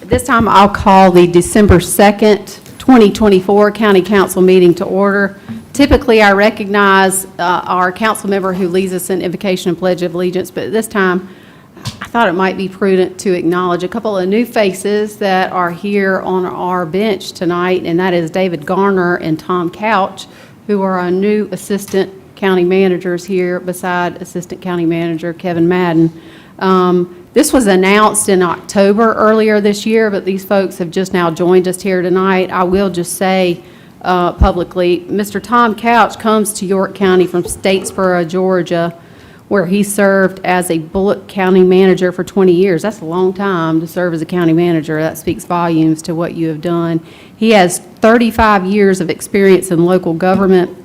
This time I'll call the December 2nd, 2024 County Council meeting to order. Typically, I recognize our council member who leads us in Invocation and Pledge of Allegiance, but this time I thought it might be prudent to acknowledge a couple of new faces that are here on our bench tonight, and that is David Garner and Tom Couch, who are our new assistant county managers here beside Assistant County Manager Kevin Madden. This was announced in October earlier this year, but these folks have just now joined us here tonight. I will just say publicly, Mr. Tom Couch comes to York County from Statesboro, Georgia, where he served as a Bullock County manager for 20 years. That's a long time to serve as a county manager. That speaks volumes to what you have done. He has 35 years of experience in local government,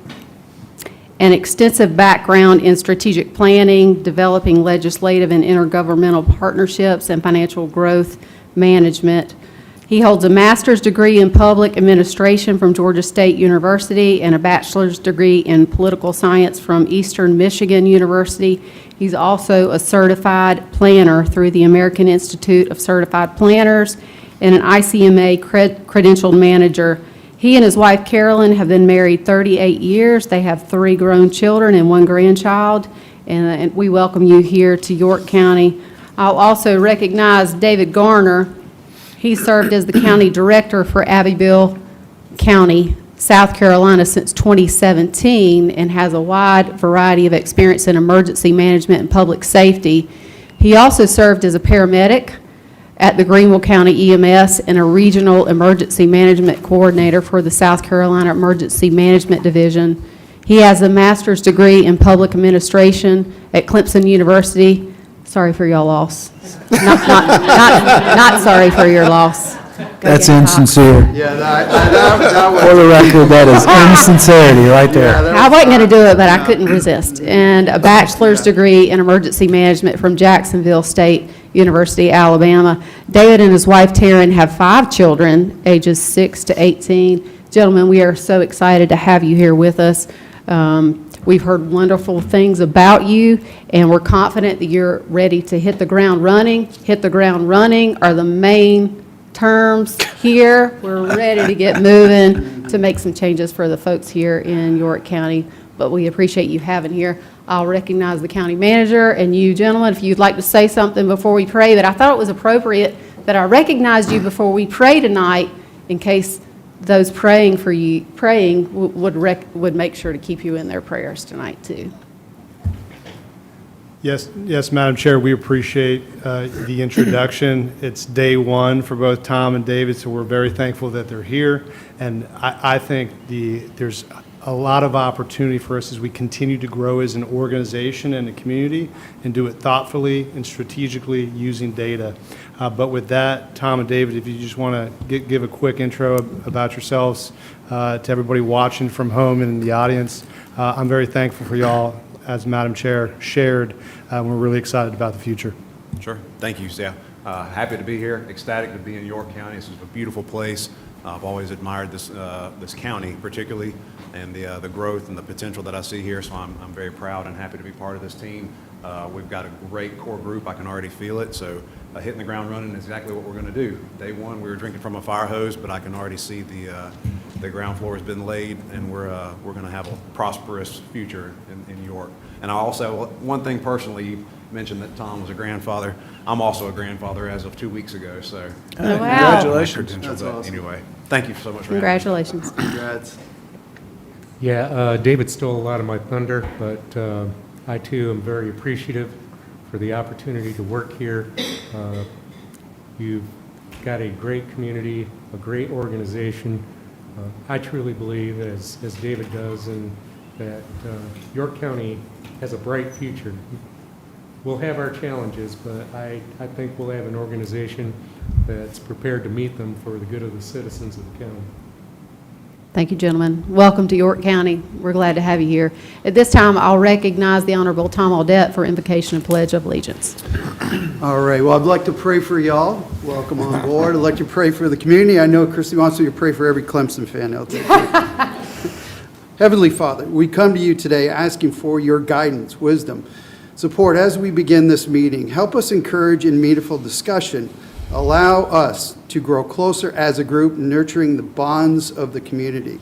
an extensive background in strategic planning, developing legislative and intergovernmental partnerships, and financial growth management. He holds a master's degree in public administration from Georgia State University and a bachelor's degree in political science from Eastern Michigan University. He's also a certified planner through the American Institute of Certified Planners and an ICMA credentialed manager. He and his wife, Carolyn, have been married 38 years. They have 3 grown children and 1 grandchild, and we welcome you here to York County. I'll also recognize David Garner. He served as the county director for Abbeville County, South Carolina since 2017 and has a wide variety of experience in emergency management and public safety. He also served as a paramedic at the Greenville County EMS and a regional emergency management coordinator for the South Carolina Emergency Management Division. He has a master's degree in public administration at Clemson University. Sorry for your loss. Not sorry for your loss. That's insincere. Yeah, that was... For the record, that is insincerity right there. I wasn't going to do it, but I couldn't resist. And a bachelor's degree in emergency management from Jacksonville State University, Alabama. David and his wife, Taryn, have 5 children, ages 6 to 18. Gentlemen, we are so excited to have you here with us. We've heard wonderful things about you, and we're confident that you're ready to hit the ground running. Hit the ground running are the main terms here. We're ready to get moving to make some changes for the folks here in York County, but we appreciate you having here. I'll recognize the county manager and you gentlemen if you'd like to say something before we pray, but I thought it was appropriate that I recognized you before we pray tonight in case those praying for you, would make sure to keep you in their prayers tonight too. Yes, Madam Chair, we appreciate the introduction. It's day 1 for both Tom and David, so we're very thankful that they're here. And I think there's a lot of opportunity for us as we continue to grow as an organization and a community and do it thoughtfully and strategically using data. But with that, Tom and David, if you just want to give a quick intro about yourselves to everybody watching from home and in the audience. I'm very thankful for y'all, as Madam Chair shared. We're really excited about the future. Sure. Thank you, Sam. Happy to be here. Ecstatic to be in York County. This is a beautiful place. I've always admired this county, particularly, and the growth and the potential that I see here. So I'm very proud and happy to be part of this team. We've got a great core group. I can already feel it. So hitting the ground running is exactly what we're going to do. Day 1, we were drinking from a fire hose, but I can already see the ground floor has been laid, and we're going to have a prosperous future in York. And I also, one thing personally, you mentioned that Tom was a grandfather. I'm also a grandfather as of 2 weeks ago. So Oh, wow. Congratulations. That's awesome. Anyway, thank you so much for Congratulations. Congrats. Yeah, David stole a lot of my thunder, but I too am very appreciative for the opportunity to work here. You've got a great community, a great organization. I truly believe, as David does, that York County has a bright future. We'll have our challenges, but I think we'll have an organization that's prepared to meet them for the good of the citizens of the county. Thank you, gentlemen. Welcome to York County. We're glad to have you here. At this time, I'll recognize the Honorable Tom Audette for Invocation and Pledge of Allegiance. All right, well, I'd like to pray for y'all. Welcome on board. I'd like to pray for the community. I know Christy wants me to pray for every Clemson fan out there. Heavenly Father, we come to you today asking for your guidance, wisdom, support as we begin this meeting. Help us encourage in meaningful discussion Allow us to grow closer as a group, nurturing the bonds of the community.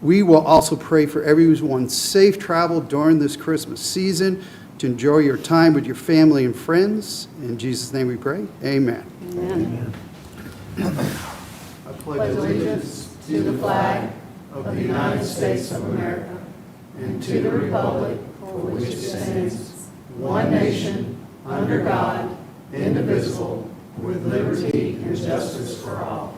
We will also pray for everyone's safe travel during this Christmas season, to enjoy your time with your family and friends. In Jesus' name we pray. Amen. Amen. I pledge allegiance To the flag of the United States of America and to the republic for which it stands, one nation, under God, indivisible, with liberty and justice for all.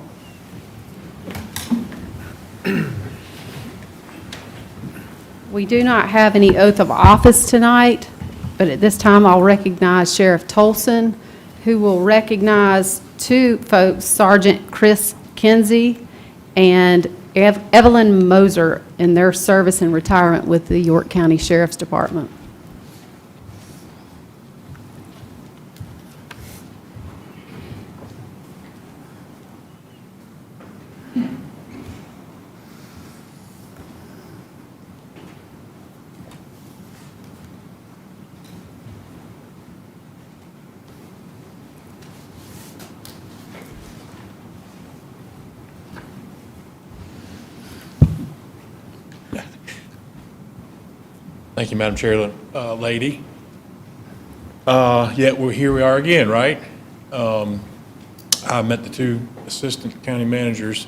We do not have any oath of office tonight, but at this time I'll recognize Sheriff Tolson, who will recognize two folks, Sergeant Chris Kinsey and Evelyn Moser, in their service and retirement with the York County Sheriff's Department. Thank you, Madam Chair, lady. Here we are again, right? I met the two assistant county managers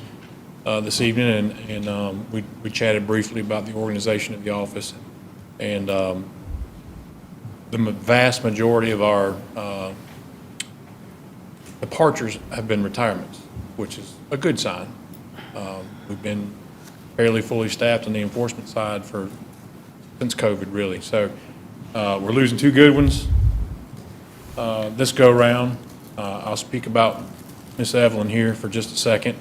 this evening, and we chatted briefly about the organization of the office. And the vast majority of our departures have been retirements, which is a good sign. We've been fairly fully staffed on the enforcement side since COVID, really. So we're losing two good ones this go-round. I'll speak about Miss Evelyn here for just a second.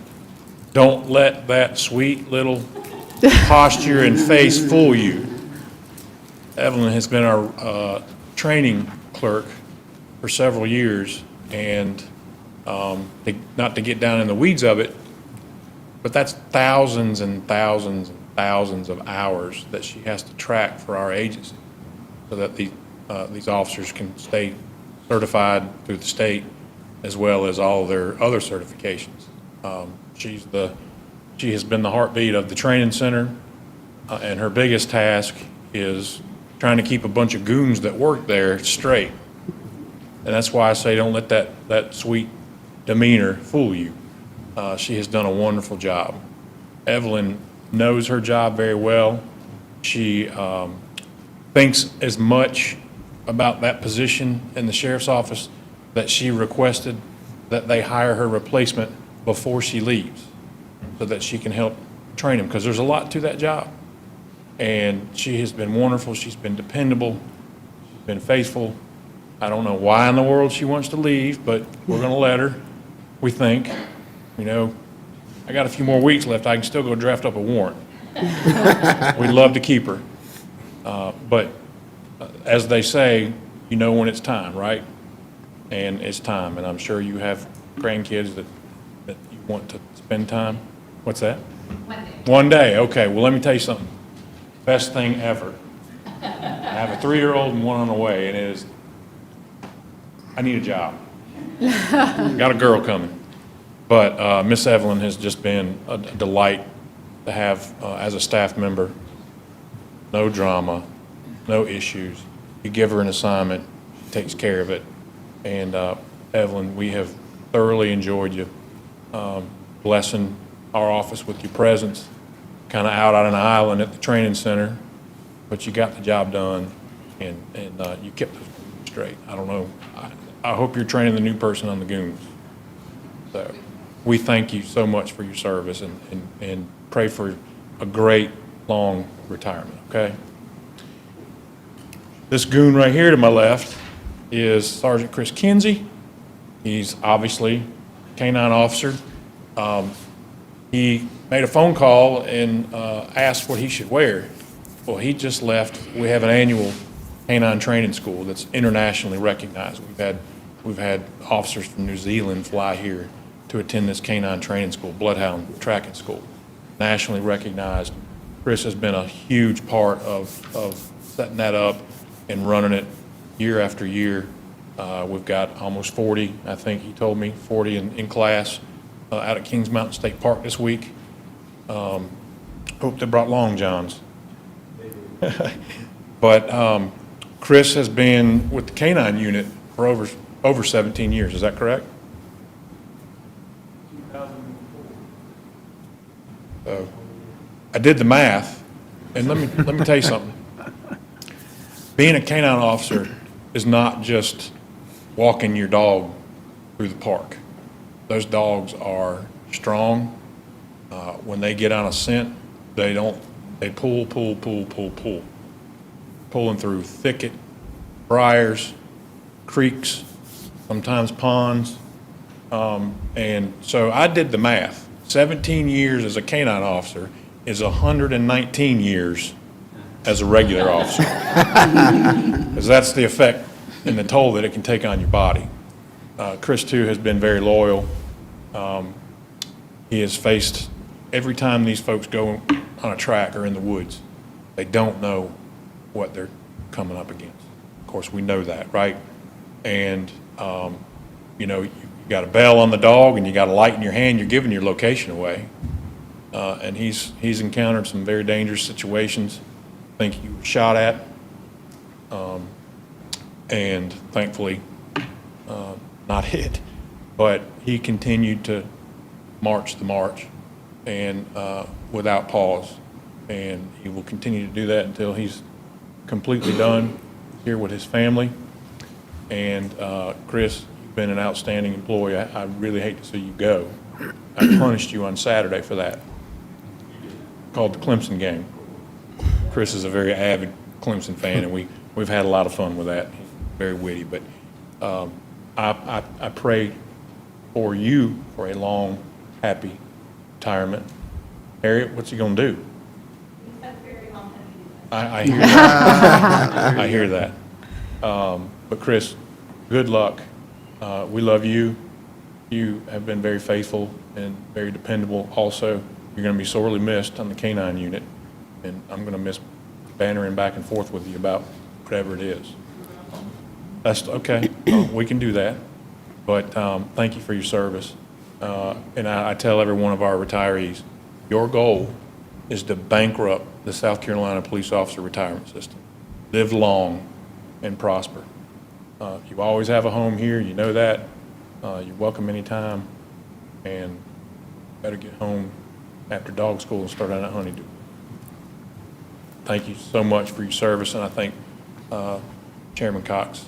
Don't let that sweet little posture and face fool you. Evelyn has been our training clerk for several years, and not to get down in the weeds of it, but that's thousands and thousands and thousands of hours that she has to track for our agency so that these officers can stay certified through the state as well as all their other certifications. She has been the heartbeat of the training center, and her biggest task is trying to keep a bunch of goons that work there straight. And that's why I say don't let that sweet demeanor fool you. She has done a wonderful job. Evelyn knows her job very well. She thinks as much about that position in the sheriff's office that she requested that they hire her replacement before she leaves so that she can help train him, because there's a lot to that job. And she has been wonderful. She's been dependable. She's been faithful. I don't know why in the world she wants to leave, but we're going to let her, we think. You know, I got a few more weeks left. I can still go draft up a warrant. We'd love to keep her. But as they say, you know when it's time, right? And it's time. And I'm sure you have grandkids that you want to spend time. What's that? One day. One day. Okay. Well, let me tell you something. Best thing ever. I have a 3-year-old and one on the way, and it is, I need a job. Got a girl coming. But Miss Evelyn has just been a delight to have as a staff member. No drama, no issues. You give her an assignment, she takes care of it. And Evelyn, we have thoroughly enjoyed you blessing our office with your presence, kind of out on an island at the training center, but you got the job done, and you kept us straight. I don't know. I hope you're training the new person on the goons. So we thank you so much for your service, and pray for a great, long retirement, okay? This goon right here to my left is Sergeant Chris Kinsey. He's obviously a K-9 officer. He made a phone call and asked what he should wear. Well, he just left. We have an annual K-9 training school that's internationally recognized. We've had officers from New Zealand fly here to attend this K-9 training school, Bloodhound Tracking School, nationally recognized. Chris has been a huge part of setting that up and running it year after year. We've got almost 40, I think he told me, 40 in class out at Kings Mountain State Park this week. Hope they brought long johns. But Chris has been with the K-9 unit for over 17 years. Is that correct? So I did the math, and let me tell you something. Being a K-9 officer is not just walking your dog through the park. Those dogs are strong. When they get on a scent, they pull, pulling through thicket, briars, creeks, sometimes ponds. And so I did the math. 17 years as a K-9 officer is 119 years as a regular officer. Because that's the effect and the toll that it can take on your body. Chris, too, has been very loyal. He has faced, every time these folks go on a track or in the woods, they don't know what they're coming up against. Of course, we know that, right? And, you got a bell on the dog and you got a light in your hand, you're giving your location away. And he's encountered some very dangerous situations. I think he was shot at, and thankfully not hit. But he continued to march the march and without pause. And he will continue to do that until he's completely done here with his family. And Chris, you've been an outstanding employee. I really hate to see you go. I punished you on Saturday for that. Called the Clemson game. Chris is a very avid Clemson fan, and we've had a lot of fun with that. He's very witty, but I pray for you for a long, happy retirement. Harriet, what's he gonna do? I hear that. I hear that. But Chris, good luck. We love you. You have been very faithful and very dependable also. You're going to be sorely missed on the K-9 unit, and I'm going to miss bantering back and forth with you about whatever it is. That's okay. We can do that. But thank you for your service. And I tell every one of our retirees, your goal is to bankrupt the South Carolina police officer retirement system. Live long and prosper. You always have a home here, you know that. You're welcome anytime, and better get home after dog school and start out at Honeydew. Thank you so much for your service, and I think Chairwoman Cox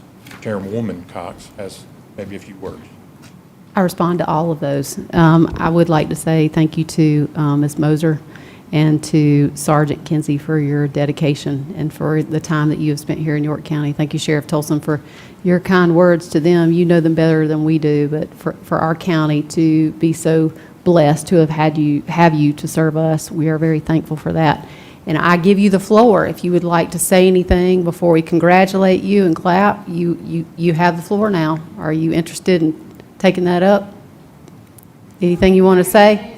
has maybe a few words. I respond to all of those. I would like to say thank you to Ms. Moser and to Sergeant Kinsey for your dedication and for the time that you have spent here in York County. Thank you, Sheriff Tolson, for your kind words to them. You know them better than we do, but for our county to be so blessed to have you to serve us, we are very thankful for that. And I give you the floor. If you would like to say anything before we congratulate you and clap, you have the floor now. Are you interested in taking that up? Anything you want to say?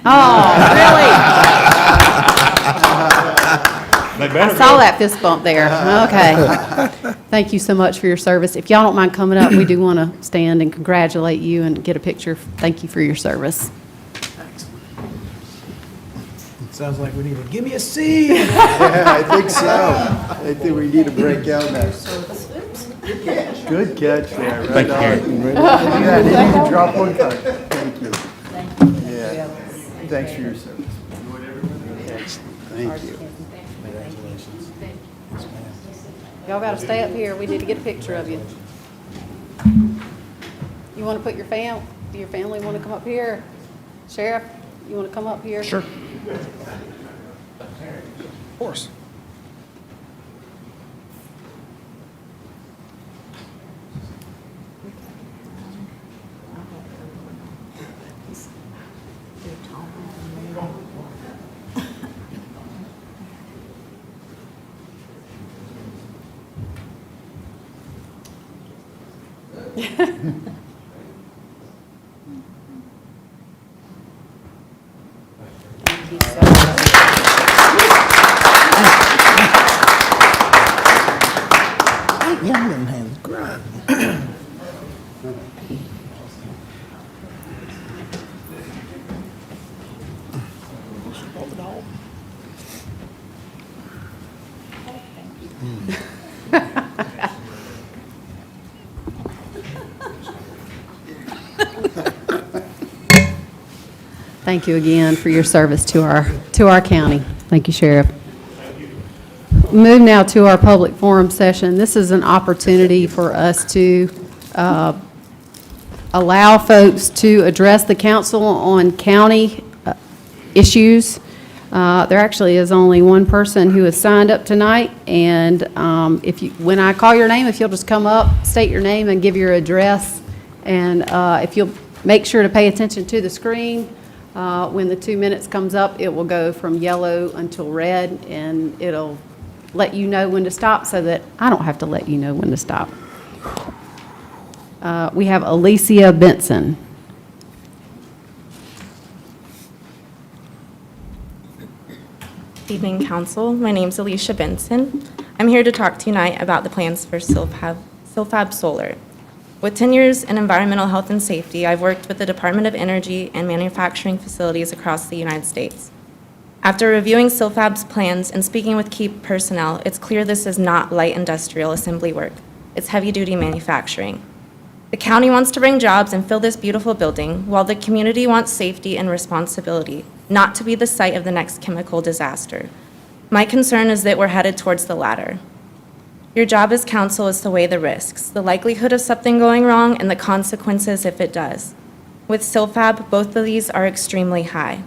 Oh, really? I saw that fist bump there. Okay. Thank you so much for your service. If y'all don't mind coming up, we do want to stand and congratulate you and get a picture. Thank you for your service. Sounds like we need to give me a C. Yeah, I think so. I think we need to break out that. Good catch there. Right Thank you, Harry. Yeah, I didn't even drop one card. Thank you. Yeah. Thanks for your service. Thank you. Y'all got to stay up here. We need to get a picture of you. You want to put do your family want to come up here? Sheriff, you want to come up here? Sure. Of course. Thank you so much. Young man, grind. Thank you again for your service to our county. Thank you, Sheriff. Move now to our public forum session. This is an opportunity for us to allow folks to address the council on county issues. There actually is only one person who has signed up tonight, and when I call your name, if you'll just come up, state your name and give your address, and if you'll make sure to pay attention to the screen, when the 2 minutes comes up, it will go from yellow until red, and it'll let you know when to stop so that I don't have to let you know when to stop. We have Alicia Benson. Good evening, Council. My name is Alicia Benson. I'm here to talk tonight about the plans for Silfab Solar. With 10 years in environmental health and safety, I've worked with the Department of Energy and manufacturing facilities across the United States. After reviewing Silfab's plans and speaking with key personnel, it's clear this is not light industrial assembly work. It's heavy-duty manufacturing. The county wants to bring jobs and fill this beautiful building, while the community wants safety and responsibility, not to be the site of the next chemical disaster. My concern is that we're headed towards the latter. Your job as council is to weigh the risks, the likelihood of something going wrong, and the consequences if it does. With Silfab, both of these are extremely high.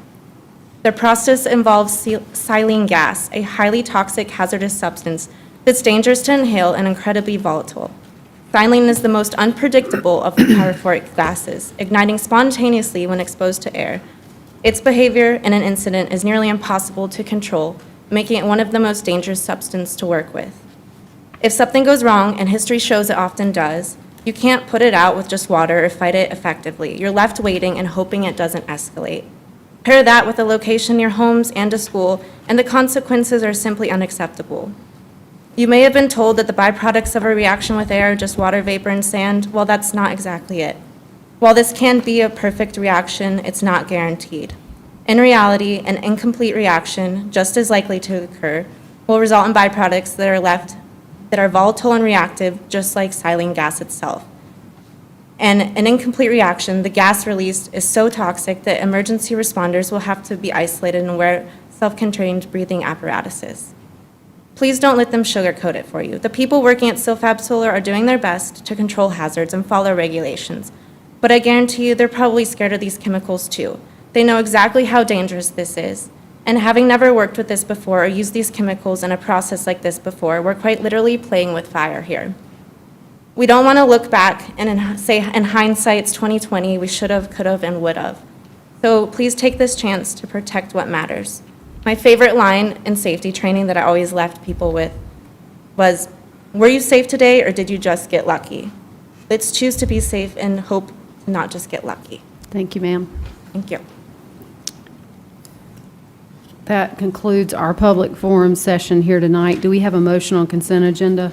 The process involves silane gas, a highly toxic hazardous substance that's dangerous to inhale and incredibly volatile. Silane is the most unpredictable of the pyrophoric gases, igniting spontaneously when exposed to air. Its behavior in an incident is nearly impossible to control, making it one of the most dangerous substances to work with. If something goes wrong, and history shows it often does, you can't put it out with just water or fight it effectively. You're left waiting and hoping it doesn't escalate. Pair that with a location near homes and a school, and the consequences are simply unacceptable. You may have been told that the byproducts of a reaction with air are just water vapor and sand. Well, that's not exactly it. While this can be a perfect reaction, it's not guaranteed. In reality, an incomplete reaction, just as likely to occur, will result in byproducts that are volatile and reactive, just like silane gas itself. And an incomplete reaction, the gas released is so toxic that emergency responders will have to be isolated and wear self-contained breathing apparatuses. Please don't let them sugarcoat it for you. The people working at Silfab Solar are doing their best to control hazards and follow regulations. But I guarantee you they're probably scared of these chemicals too. They know exactly how dangerous this is. And having never worked with this before or used these chemicals in a process like this before, we're quite literally playing with fire here. We don't want to look back and say in hindsight it's 2020, we should have, could have, and would have. So please take this chance to protect what matters. My favorite line in safety training that I always left people with was, were you safe today or did you just get lucky? Let's choose to be safe and hope to not just get lucky. Thank you, ma'am. Thank you. That concludes our public forum session here tonight. Do we have a motion on consent agenda?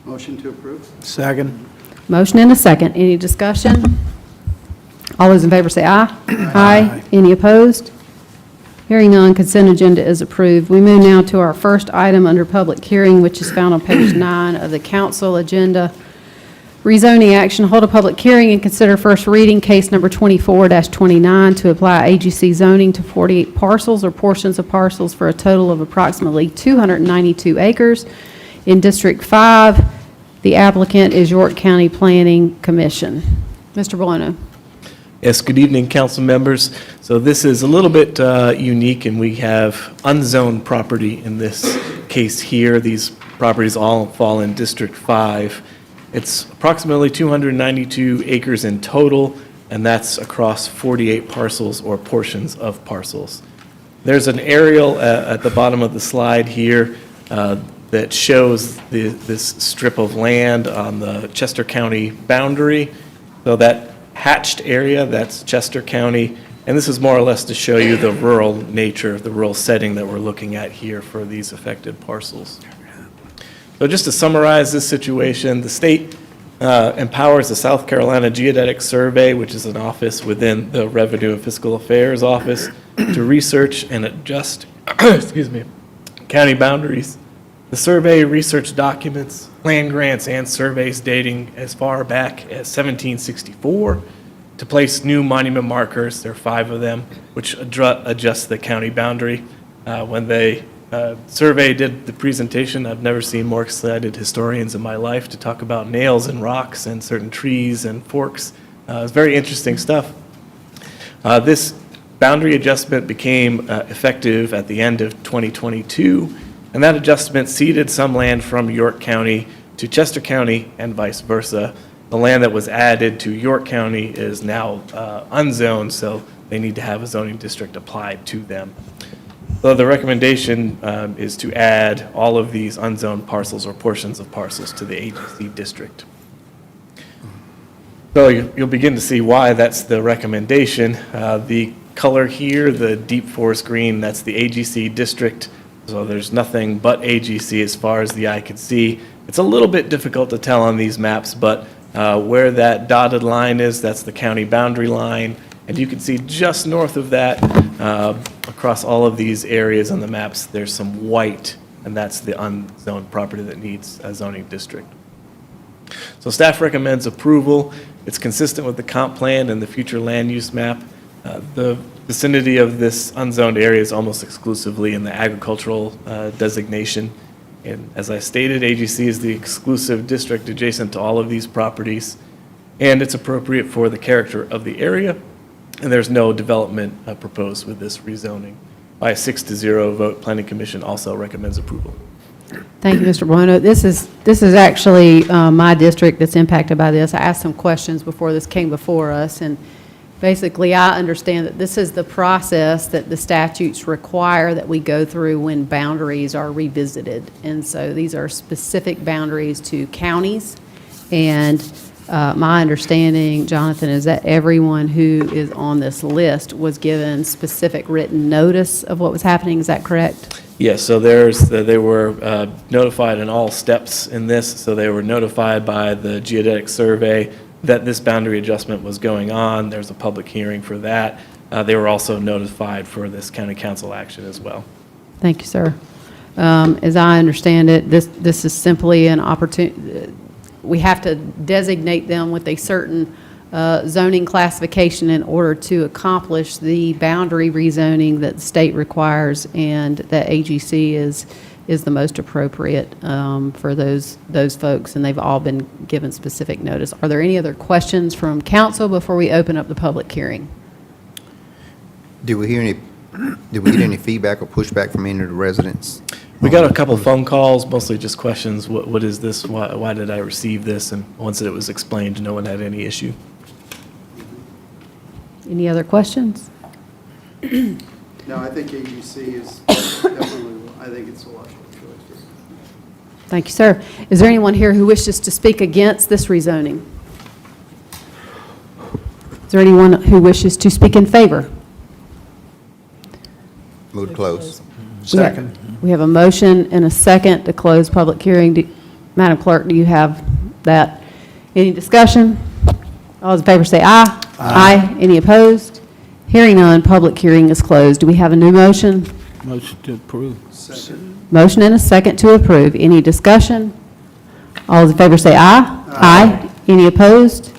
Motion to approve? Second. Motion and a second. Any discussion? All those in favor say aye. Aye. Any opposed? Hearing none, consent agenda is approved. We move now to our first item under public hearing, which is found on page 9 of the council agenda. Rezoning action, hold a public hearing and consider first reading case number 24-29 to apply AGC zoning to 48 parcels or portions of parcels for a total of approximately 292 acres in District 5. The applicant is York County Planning Commission. Mr. Bueno. Yes, good evening, council members. So this is a little bit unique, and we have unzoned property in this case here. These properties all fall in District 5. It's approximately 292 acres in total, and that's across 48 parcels or portions of parcels. There's an aerial at the bottom of the slide here that shows this strip of land on the Chester County boundary. So that hatched area, that's Chester County, and this is more or less to show you the rural nature, the rural setting that we're looking at here for these affected parcels. So just to summarize this situation, the state empowers the South Carolina Geodetic Survey, which is an office within the Revenue and Fiscal Affairs Office, to research and adjust, excuse me, county boundaries. The survey research documents, land grants, and surveys dating as far back as 1764 to place new monument markers, there are 5 of them, which adjust the county boundary. When they survey did the presentation, I've never seen more excited historians in my life to talk about nails and rocks and certain trees and forks. It's very interesting stuff. This boundary adjustment became effective at the end of 2022, and that adjustment ceded some land from York County to Chester County and vice versa. The land that was added to York County is now unzoned, so they need to have a zoning district applied to them. So the recommendation is to add all of these unzoned parcels or portions of parcels to the AGC district. So you'll begin to see why that's the recommendation. The color here, the deep forest green, that's the AGC district. So there's nothing but AGC as far as the eye can see. It's a little bit difficult to tell on these maps, but where that dotted line is, that's the county boundary line. And you can see just north of that, across all of these areas on the maps, there's some white, and that's the unzoned property that needs a zoning district. So staff recommends approval. It's consistent with the comp plan and the future land use map. The vicinity of this unzoned area is almost exclusively in the agricultural designation. And as I stated, AGC is the exclusive district adjacent to all of these properties, and it's appropriate for the character of the area. And there's no development proposed with this rezoning. By a 6-0 vote, Planning Commission also recommends approval. Thank you, Mr. Bueno. This is actually my district that's impacted by this. I asked some questions before this came before us, and basically I understand that this is the process that the statutes require that we go through when boundaries are revisited. And so these are specific boundaries to counties, and my understanding, Jonathan, is that everyone who is on this list was given specific written notice of what was happening. Is that correct? Yes, so they were notified in all steps in this. So they were notified by the geodetic survey that this boundary adjustment was going on. There's a public hearing for that. They were also notified for this county council action as well. Thank you, sir. As I understand it, this is simply an opportunity. We have to designate them with a certain zoning classification in order to accomplish the boundary rezoning that the state requires, and that AGC is the most appropriate for those folks, and they've all been given specific notice. Are there any other questions from council before we open up the public hearing? Did we get any feedback or pushback from any of the residents? We got a couple phone calls, mostly just questions. What is this? Why did I receive this? And once it was explained, no one had any issue. Any other questions? No, I think AGC is definitely, I think it's a logical choice. Thank you, sir. Is there anyone here who wishes to speak against this rezoning? Is there anyone who wishes to speak in favor? Move to close. Second. We have a motion and a second to close public hearing. Madam Clerk, do you have that? Any discussion? All those in favor say aye. Aye. Any opposed? Hearing none, public hearing is closed. Do we have a new motion? Motion to approve. Second. Motion and a second to approve. Any discussion? All those in favor say aye. Aye. Any opposed?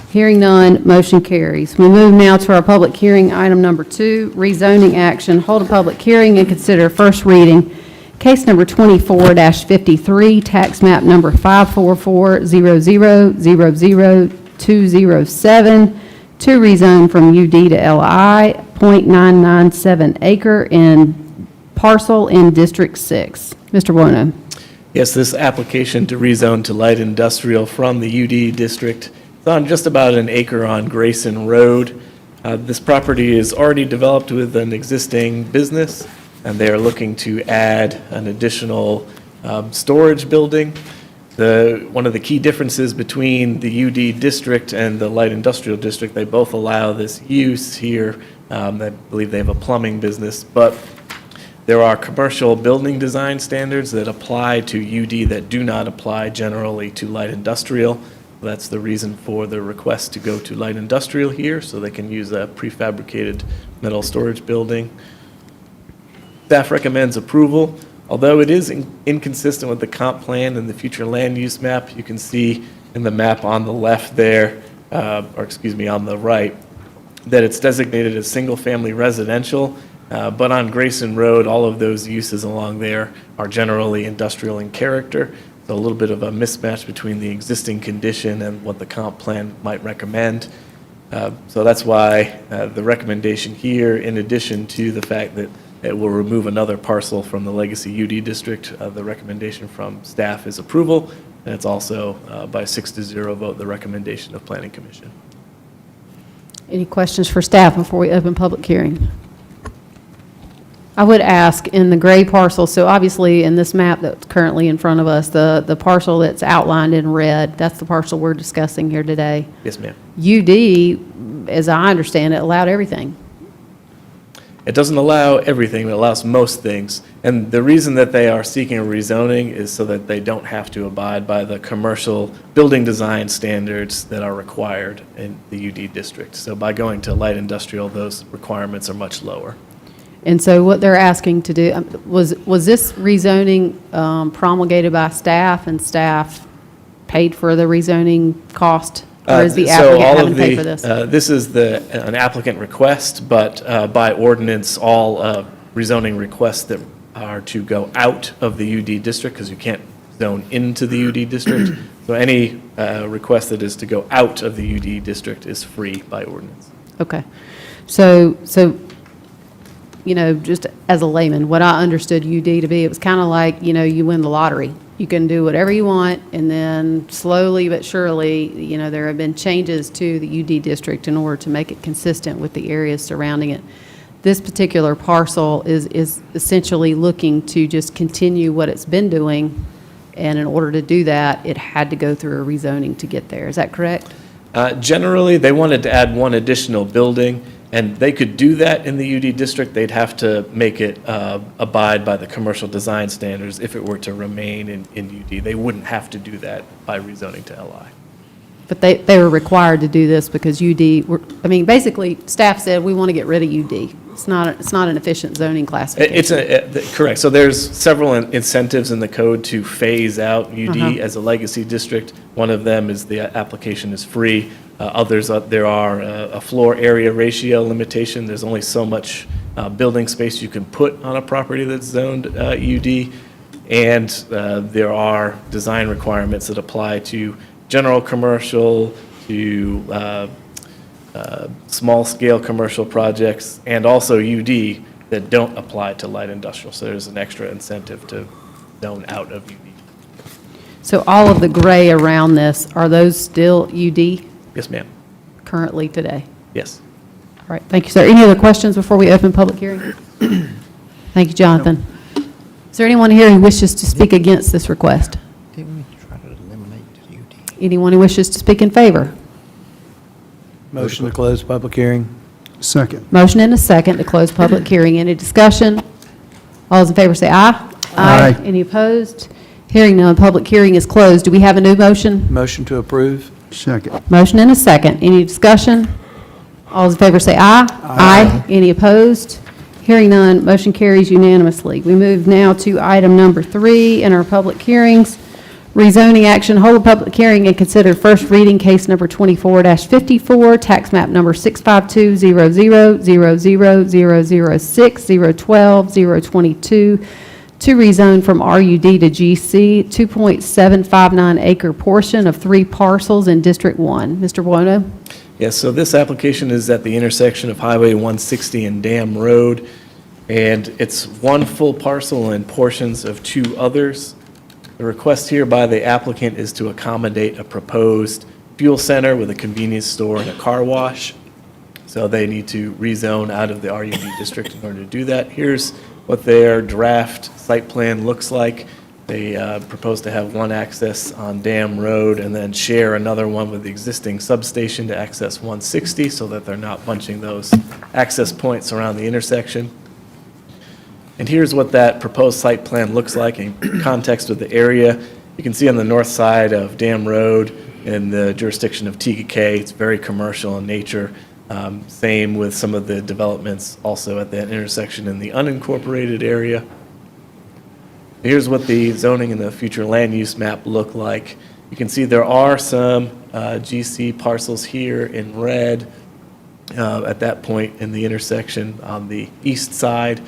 Hearing none, motion carries. We move now to our public hearing, item number 2, rezoning action. Hold a public hearing and consider first reading. Case number 24-53, tax map number 54400000207, to rezone from UD to LI, .997 acre in parcel in District 6. Mr. Bueno. Yes, this application to rezone to light industrial from the UD district. It's on just about an acre on Grayson Road. This property is already developed with an existing business, and they are looking to add an additional storage building. One of the key differences between the UD district and the light industrial district, they both allow this use here. I believe they have a plumbing business, but there are commercial building design standards that apply to UD that do not apply generally to light industrial. That's the reason for the request to go to light industrial here, so they can use a prefabricated metal storage building. Staff recommends approval. Although it is inconsistent with the comp plan and the future land use map, you can see in the map on the left there, or excuse me, on the right, that it's designated as single-family residential, but on Grayson Road, all of those uses along there are generally industrial in character. So a little bit of a mismatch between the existing condition and what the comp plan might recommend. So that's why the recommendation here, in addition to the fact that it will remove another parcel from the legacy UD district, the recommendation from staff is approval, and it's also by 6-0 vote the recommendation of Planning Commission. Any questions for staff before we open public hearing? I would ask in the gray parcel, so obviously in this map that's currently in front of us, the parcel that's outlined in red, that's the parcel we're discussing here today. Yes, ma'am. UD, as I understand it, allowed everything. It doesn't allow everything, but it allows most things. And the reason that they are seeking a rezoning is so that they don't have to abide by the commercial building design standards that are required in the UD district. So by going to light industrial, those requirements are much lower. And so what they're asking to do, was this rezoning promulgated by staff, and staff paid for the rezoning cost? Or is the applicant having to pay for this? This is an applicant request, but by ordinance, all rezoning requests that are to go out of the UD district, because you can't zone into the UD district. So any request that is to go out of the UD district is free by ordinance. Okay. So, you know, just as a layman, what I understood UD to be, it was kind of like, you know, you win the lottery. You can do whatever you want, and then slowly but surely, you know, there have been changes to the UD district in order to make it consistent with the areas surrounding it. This particular parcel is essentially looking to just continue what it's been doing, and in order to do that, it had to go through a rezoning to get there. Is that correct? Generally, they wanted to add one additional building, and they could do that in the UD district. They'd have to make it abide by the commercial design standards if it were to remain in UD. They wouldn't have to do that by rezoning to LI. But they were required to do this because UD, basically, staff said, we want to get rid of UD. It's not an efficient zoning classification. Correct. So there's several incentives in the code to phase out UD as a legacy district. One of them is the application is free. Others, there are a floor area ratio limitation. There's only so much building space you can put on a property that's zoned UD. And there are design requirements that apply to general commercial, to small-scale commercial projects, and also UD that don't apply to light industrial. So there's an extra incentive to zone out of UD. So all of the gray around this, are those still UD Yes, ma'am. currently today? Yes. All right, thank you, sir. Any other questions before we open public hearing? Thank you, Jonathan. Is there anyone here who wishes to speak against this request? Didn't we try to eliminate UD? Anyone who wishes to speak in favor? Motion to close public hearing. Second. Motion and a second to close public hearing. Any discussion? All those in favor say aye. Aye. Any opposed? Hearing none, public hearing is closed. Do we have a new motion? Motion to approve. Second. Motion and a second. Any discussion? All those in favor say aye. Aye. Any opposed? Hearing none, motion carries unanimously. We move now to item number 3 in our public hearings. Rezoning action, hold a public hearing and consider first reading case number 24-54, tax map number 652-000006-012-022, to rezone from RUD to GC, 2.759 acre portion of 3 parcels in District 1. Mr. Buono? Yes, so this application is at the intersection of Highway 160 and Dam Road, and it's one full parcel and portions of 2 others. The request here by the applicant is to accommodate a proposed fuel center with a convenience store and a car wash. So they need to rezone out of the RUD district in order to do that. Here's what their draft site plan looks like. They propose to have one access on Dam Road and then share another one with the existing substation to access 160 so that they're not bunching those access points around the intersection. And here's what that proposed site plan looks like in context with the area. You can see on the north side of Dam Road, in the jurisdiction of TKK. It's very commercial in nature. Same with some of the developments also at that intersection in the unincorporated area. Here's what the zoning and the future land use map look like. You can see there are some GC parcels here in red at that point in the intersection on the east side.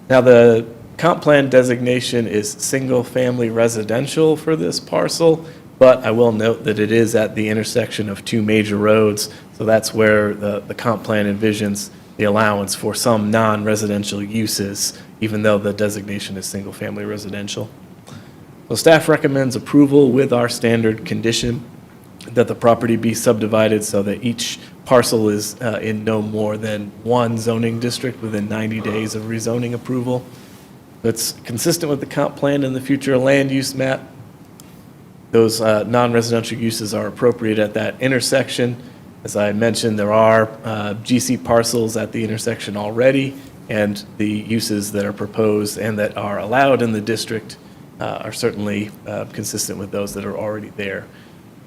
Now, the comp plan designation is single-family residential for this parcel, but I will note that it is at the intersection of two major roads, so that's where the comp plan envisions the allowance for some non-residential uses, even though the designation is single-family residential. So staff recommends approval with our standard condition that the property be subdivided so that each parcel is in no more than one zoning district within 90 days of rezoning approval. That's consistent with the comp plan and the future land use map. Those non-residential uses are appropriate at that intersection. As I mentioned, there are GC parcels at the intersection already, and the uses that are proposed and that are allowed in the district are certainly consistent with those that are already there.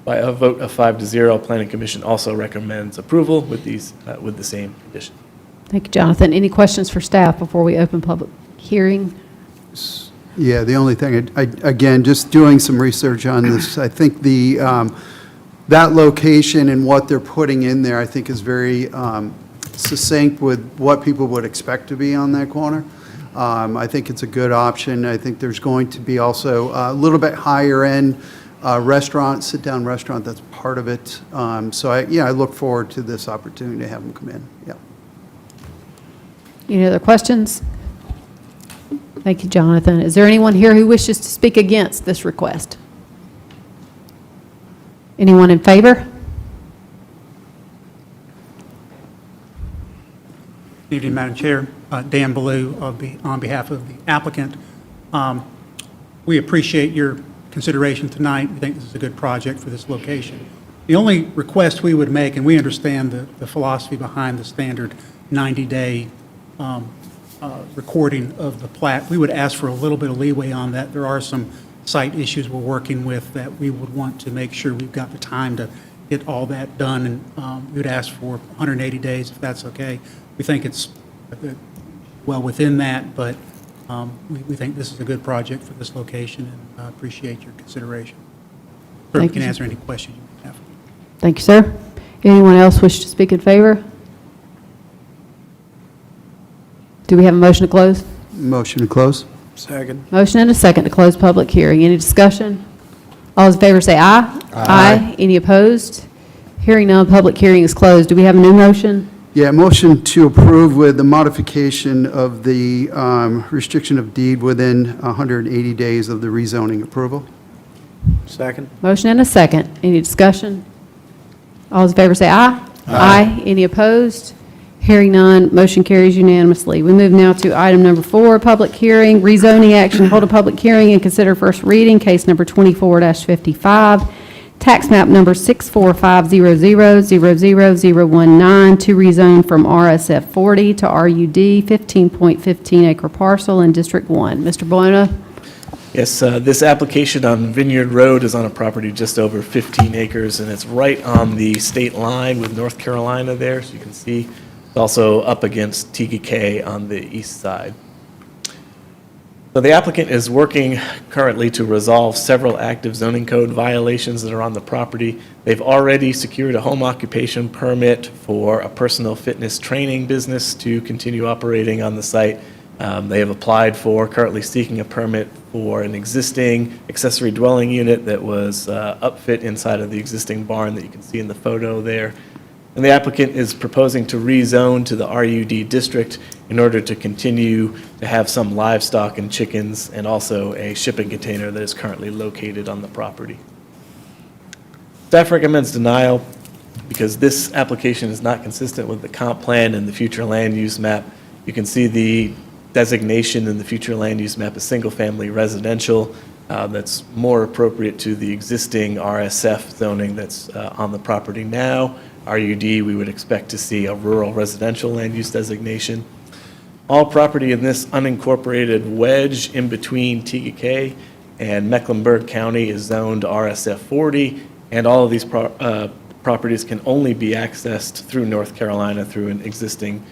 By a vote of 5-0, Planning Commission also recommends approval with these, with the same condition. Thank you, Jonathan. Any questions for staff before we open public hearing? Yeah, the only thing, again, just doing some research on this, I think that location and what they're putting in there, I think is very succinct with what people would expect to be on that corner. I think it's a good option. I think there's going to be also a little bit higher end restaurant, sit-down restaurant, that's part of it. So I look forward to this opportunity to have them come in, yeah. Any other questions? Thank you, Jonathan. Is there anyone here who wishes to speak against this request? Anyone in favor? Good evening, Madam Chair. Dan Ballou on behalf of the applicant. We appreciate your consideration tonight. We think this is a good project for this location. The only request we would make, and we understand the philosophy behind the standard 90-day recording of the plat, we would ask for a little bit of leeway on that. There are some site issues we're working with that we would want to make sure we've got the time to get all that done, and we would ask for 180 days if that's okay. We think it's well within that, but we think this is a good project for this location, and appreciate your consideration. Thank We can you. answer any questions you may have. Thank you, sir. Anyone else wish to speak in favor? Do we have a motion to close? Motion to close? Second. Motion and a second to close public hearing. Any discussion? All those in favor say aye. Aye. Any opposed? Hearing none, public hearing is closed. Do we have a new motion? Yeah, motion to approve with the modification of the restriction of deed within 180 days of the rezoning approval. Second. Motion and a second. Any discussion? All those in favor say aye. Aye. Any opposed? Hearing none, motion carries unanimously. We move now to item number 4, public hearing, rezoning action, hold a public hearing and consider first reading, case number 24-55, tax map number 64500000019 to rezone from RSF 40 to RUD 15.15 acre parcel in District 1. Mr. Bologna? Yes, this application on Vineyard Road is on a property just over 15 acres, and it's right on the state line with North Carolina there, so you can see it's also up against TKK on the east side. So the applicant is working currently to resolve several active zoning code violations that are on the property. They've already secured a home occupation permit for a personal fitness training business to continue operating on the site. They have applied for, currently seeking a permit for an existing accessory dwelling unit that was upfit inside of the existing barn that you can see in the photo there. And the applicant is proposing to rezone to the RUD district in order to continue to have some livestock and chickens and also a shipping container that is currently located on the property. Staff recommends denial because this application is not consistent with the comp plan and the future land use map. You can see the designation in the future land use map is single-family residential. That's more appropriate to the existing RSF zoning that's on the property now. RUD, we would expect to see a rural residential land use designation. All property in this unincorporated wedge in between TKK and Mecklenburg County is zoned RSF 40, and all of these properties can only be accessed through North Carolina through an existing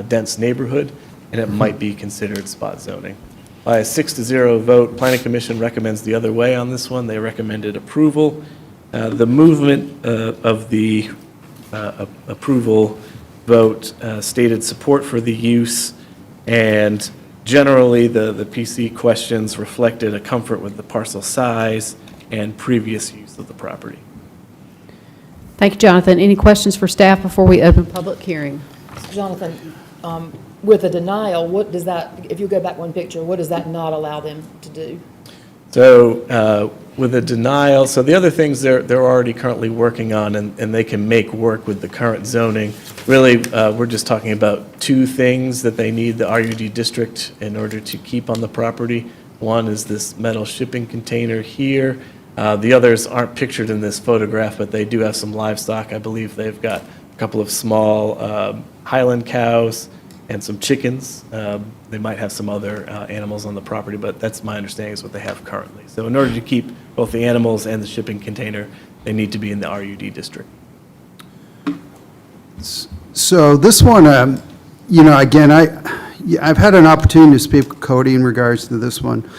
dense neighborhood, and it might be considered spot zoning. By a 6-0 vote, Planning Commission recommends the other way on this one. They recommended approval. The movement of the approval vote stated support for the use, and generally, the PC questions reflected a comfort with the parcel size and previous use of the property. Thank you, Jonathan. Any questions for staff before we open public hearing? Jonathan, with a denial, what does that, if you go back one picture, what does that not allow them to do? So with a denial, so the other things they're already currently working on, and they can make work with the current zoning. Really, we're just talking about two things that they need the RUD district in order to keep on the property. One is this metal shipping container here. The others aren't pictured in this photograph, but they do have some livestock. I believe they've got a couple of small Highland cows and some chickens. They might have some other animals on the property, but that's my understanding is what they have currently. So in order to keep both the animals and the shipping container, they need to be in the RUD district. So this one, again, I've had an opportunity to speak with Cody in regards to this one.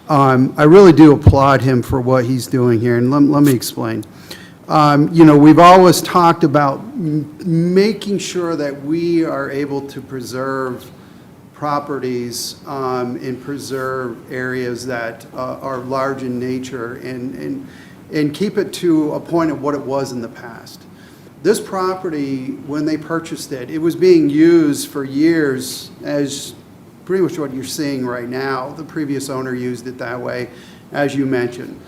I really do applaud him for what he's doing here, and let me explain. We've always talked about making sure that we are able to preserve properties and preserve areas that are large in nature and keep it to a point of what it was in the past. This property, when they purchased it, it was being used for years as pretty much what you're seeing right now. The previous owner used it that way, as you mentioned.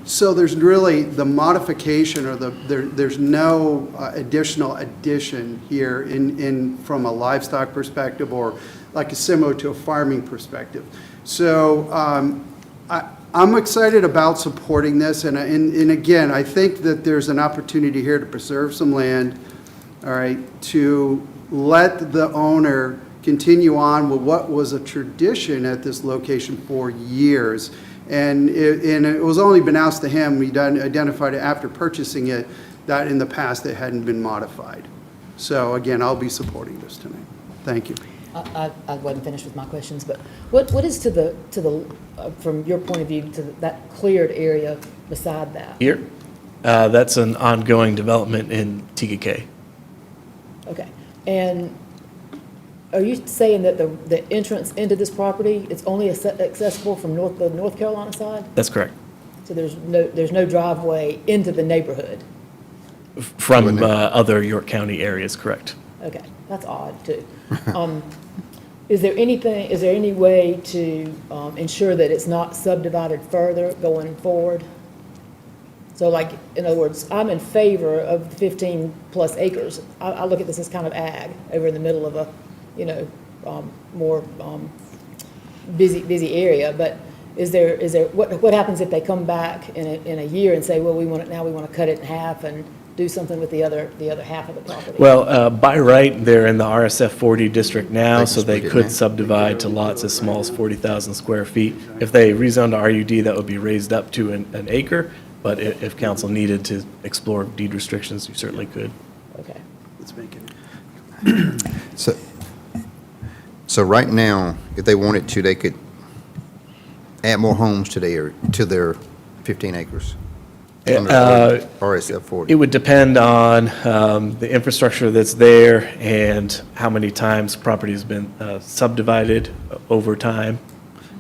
So there's really the modification or there's no additional addition here from a livestock perspective or like similar to a farming perspective. So I'm excited about supporting this, and again, I think that there's an opportunity here to preserve some land, all right, to let the owner continue on with what was a tradition at this location for years. And it was only been asked to him, we identified it after purchasing it, that in the past it hadn't been modified. So again, I'll be supporting this tonight. Thank you. I wasn't finished with my questions, but what is to the from your point of view, to that cleared area beside that? Here, that's an ongoing development in TKK. Okay. And are you saying that the entrance into this property, it's only accessible from the North Carolina side? That's correct. So there's no driveway into the neighborhood? From other York County areas, correct. Okay, that's odd too. Is there any way to ensure that it's not subdivided further going forward? So like, in other words, I'm in favor of 15 plus acres. I look at this as kind of ag over in the middle of a, more busy area. But is there what happens if they come back in a year and say, well, we want to cut it in half and do something with the other half of the property? Well, by right, they're in the RSF 40 district now, They can so they split it could now. subdivide to lots as small as 40,000 square feet. If they rezoned to RUD, that would be raised up to an acre, but if council needed to explore deed restrictions, you certainly could. Okay. Let's make it. So right now, if they wanted to, they could add more homes to their 15 acres. Under RSF 40. It would depend on the infrastructure that's there and how many times property has been subdivided over time.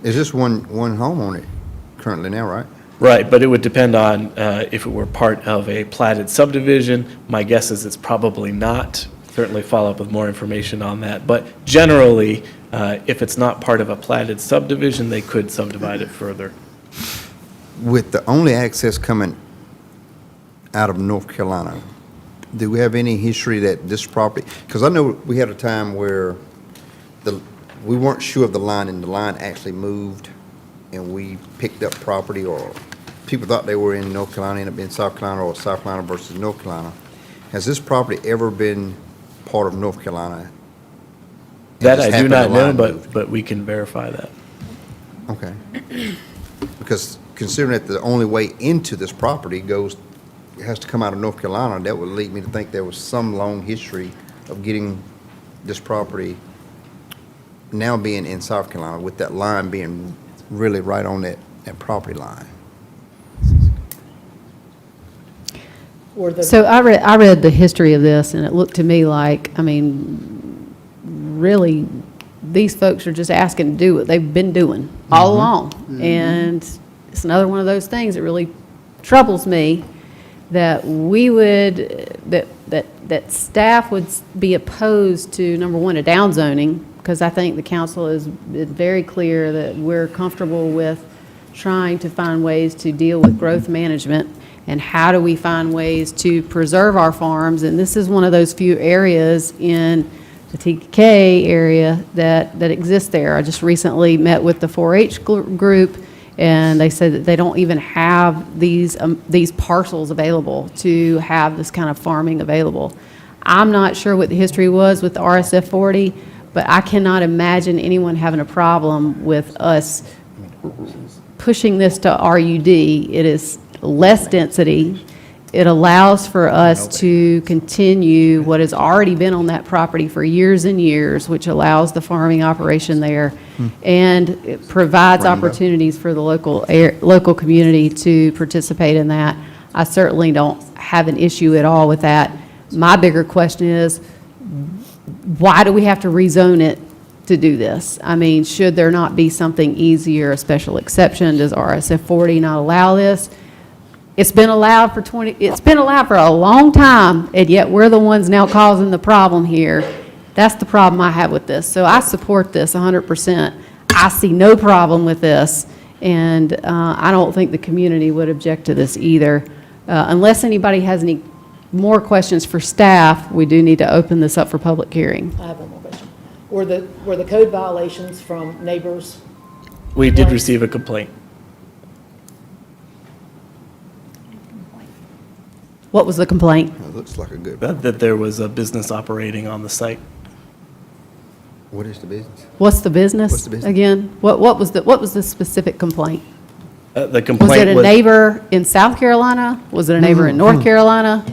There's just one home on it currently now, right? Right, but it would depend on if it were part of a platted subdivision. My guess is it's probably not. Certainly follow up with more information on that. But generally, if it's not part of a platted subdivision, they could subdivide it further. With the only access coming out of North Carolina, do we have any history that this property, because I know we had a time where we weren't sure of the line, and the line actually moved, and we picked up property, or people thought they were in North Carolina, ended up being South Carolina, or South Carolina versus North Carolina. Has this property ever been part of North Carolina? And That just I do happened not the know, line moved? but we can verify that. Okay. Because considering that the only way into this property goes has to come out of North Carolina, that would lead me to think there was some long history of getting this property now being in South Carolina, with that line being really right on that property line. Or the, So I read the history of this, and it looked to me like, I mean, really, these folks are just asking to do what they've been doing all along. And it's another one of those things that really troubles me, that we would, that staff would be opposed to, number one, a downzoning, because I think the council has been very clear that we're comfortable with trying to find ways to deal with growth management, and how do we find ways to preserve our farms. And this is one of those few areas in the TK area that exists there. I just recently met with the 4-H group, and they said that they don't even have these parcels available to have this kind of farming available. I'm not sure what the history was with the RSF 40, but I cannot imagine anyone having a problem with us pushing this to RUD. It is less density. It allows for us to continue what has already been on that property for years and years, which allows the farming operation there, and it provides opportunities for the local community to participate in that. I certainly don't have an issue at all with that. My bigger question is, why do we have to rezone it to do this? I mean, should there not be something easier, a special exception? Does RSF 40 not allow this? It's been allowed for a long time, and yet we're the ones now causing the problem here. That's the problem I have with this. So I support this 100%. I see no problem with this, and I don't think the community would object to this either. Unless anybody has any more questions for staff, we do need to open this up for public hearing. I have one more question. Were the code violations from neighbors? We did receive a complaint. What was the complaint? It looks like a good, That there was a business operating on the site. what is the business? What's the business? What's the business? Again, what was the specific complaint? The Was complaint it a neighbor in South Carolina? Was it a neighbor in North Carolina?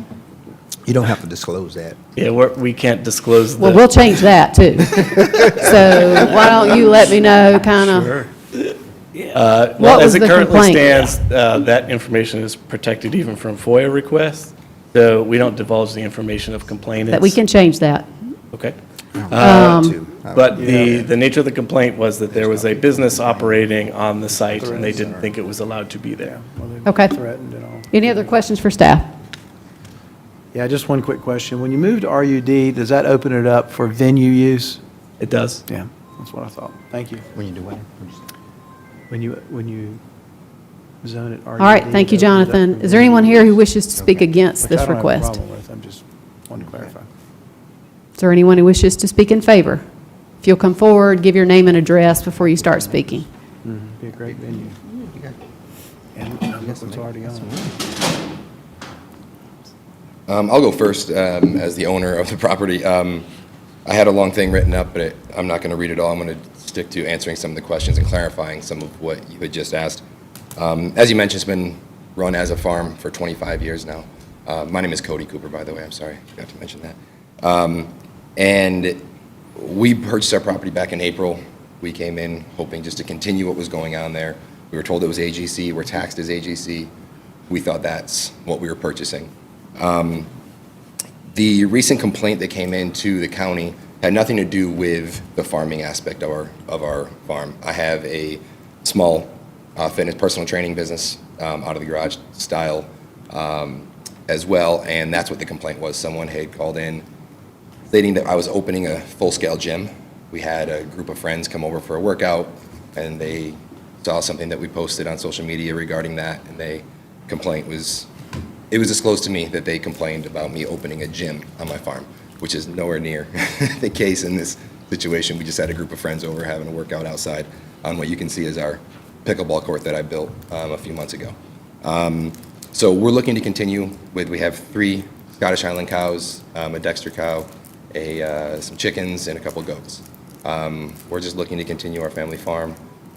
You don't have to disclose that. Yeah, we can't disclose the. Well, we'll change that too. So why don't you let me know kind of, Sure. What Well, was as it the currently complaint? stands, that information is protected even from FOIA requests, so we don't divulge the information of complainants. that we can change that. Okay. I would too. I would. But the nature of the complaint was that there was a business operating on the site, and they didn't think it was allowed to be there. Okay. Threatened and all. Any other questions for staff? Yeah, just one quick question. When you move to RUD, does that open it up for venue use? It does. Yeah, that's what I thought. Thank you. When you do what? When you zone it RUD. All right, thank you, it opens it up Jonathan. for Is there anyone venue here who use. wishes to speak against Which this I don't have a request? problem with. I'm just wanting to clarify. Is there anyone who wishes to speak in favor? If you'll come forward, give your name and address before you start speaking. Be a great venue. And it's already on. I'll go first as the owner of the property. I had a long thing written up, but I'm not going to read it all. I'm going to stick to answering some of the questions and clarifying some of what you had just asked. As you mentioned, it's been run as a farm for 25 years now. My name is Cody Cooper, by the way. I'm sorry, I forgot to mention that. And we purchased our property back in April. We came in hoping just to continue what was going on there. We were told it was AGC. We're taxed as AGC. We thought that's what we were purchasing. The recent complaint that came into the county had nothing to do with the farming aspect of our farm. I have a small fitness personal training business out of the garage style as well, and that's what the complaint was. Someone had called in stating that I was opening a full-scale gym. We had a group of friends come over for a workout, and they saw something that we posted on social media regarding that, and it was disclosed to me that they complained about me opening a gym on my farm, which is nowhere near the case in this situation. We just had a group of friends over having a workout outside on what you can see is our pickleball court that I built a few months ago. So we're looking to continue we have 3 Scottish Highland cows, a Dexter cow, some chickens, and a couple goats. We're just looking to continue our family farm.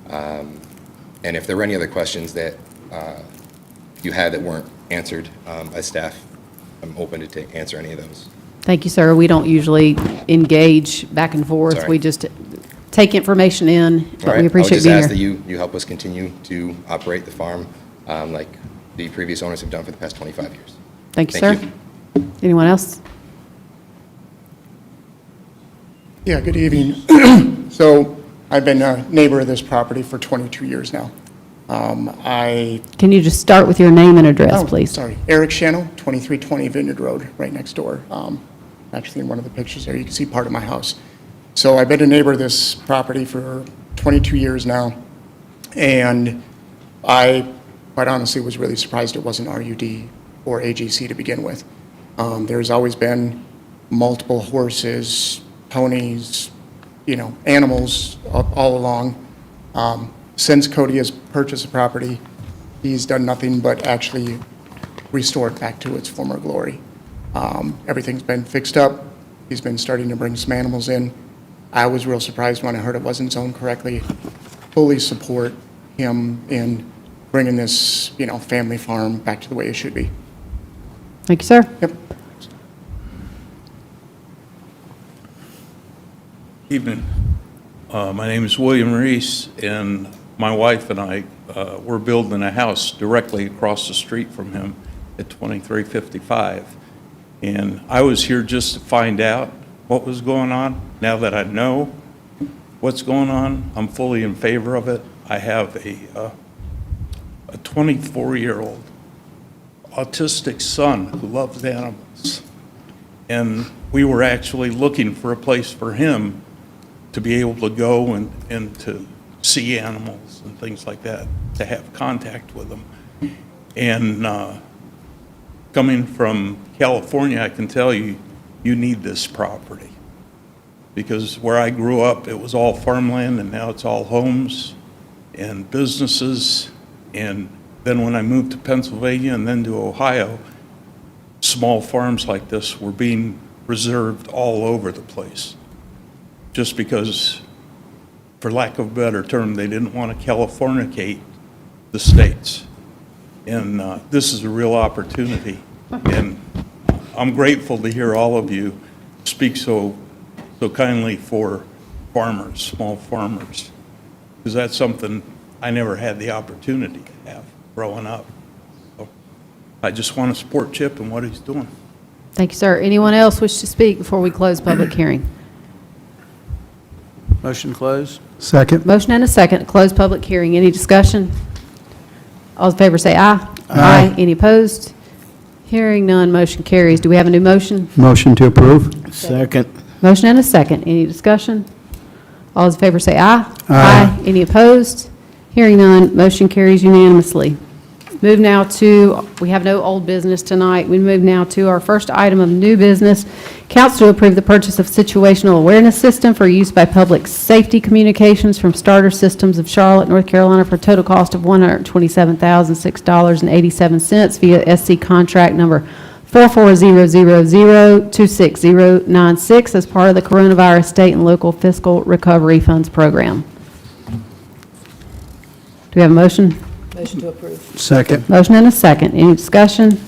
And if there were any other questions that you had that weren't answered. As staff, I'm open to answer any of those. Thank you, sir. We don't usually engage back and forth. Sorry. We just take information in, All but right? we appreciate I would being just ask that here. you help us continue to operate the farm like the previous owners have done for the past 25 years. Thank you, Thank sir. Anyone else? Yeah, good evening. So I've been a neighbor of this property for 22 years now. Can you just start with your name and address, Oh, please? sorry, Eric Shannell, 2320 Vineyard Road, right next door. Actually, in one of the pictures there, you can see part of my house. So I've been a neighbor of this property for 22 years now, and I, quite honestly, was really surprised it wasn't RUD or AGC to begin with. There's always been multiple horses, ponies, animals all along. Since Cody has purchased the property, he's done nothing but actually restore it back to its former glory. Everything's been fixed up. He's been starting to bring some animals in. I was real surprised when I heard it wasn't zoned correctly. Fully support him in bringing this, family farm back to the way it should be. Thank you, sir. Yep. Evening. My name is William Reese, and my wife and I, we're building a house directly across the street from him at 2355. And I was here just to find out what was going on. Now that I know what's going on, I'm fully in favor of it. I have a 24-year-old autistic son who loves animals. And we were actually looking for a place for him to be able to go and to see animals and things like that, to have contact with them. And coming from California, I can tell you, you need this property. Because where I grew up, it was all farmland, and now it's all homes and businesses. And then when I moved to Pennsylvania and then to Ohio, small farms like this were being reserved all over the place. Just because, for lack of a better term, they didn't want to Californicate the states. And this is a real opportunity. And I'm grateful to hear all of you speak so kindly for farmers, small farmers, because that's something I never had the opportunity to have growing up. So I just want to support Chip and what he's doing. Thank you, sir. Anyone else wish to speak before we close public hearing? Motion closed? Second. Motion and a second to close public hearing. Any discussion? All in favor say aye. Aye. Any opposed? Hearing none, motion carries. Do we have a new motion? Motion to approve. Second. Motion and a second. Any discussion? All in favor say aye. Aye. Any opposed? Hearing none, motion carries unanimously. Move now to, we have no old business tonight. We move now to our first item of new business. Council to approve the purchase of situational awareness system for use by public safety communications from Starter Systems of Charlotte, North Carolina for a total cost of $127,006.87 via SC contract number 4400026096 as part of the Coronavirus State and Local Fiscal Recovery Funds Program. Do we have a motion? Motion to approve. Second. Motion and a second. Any discussion?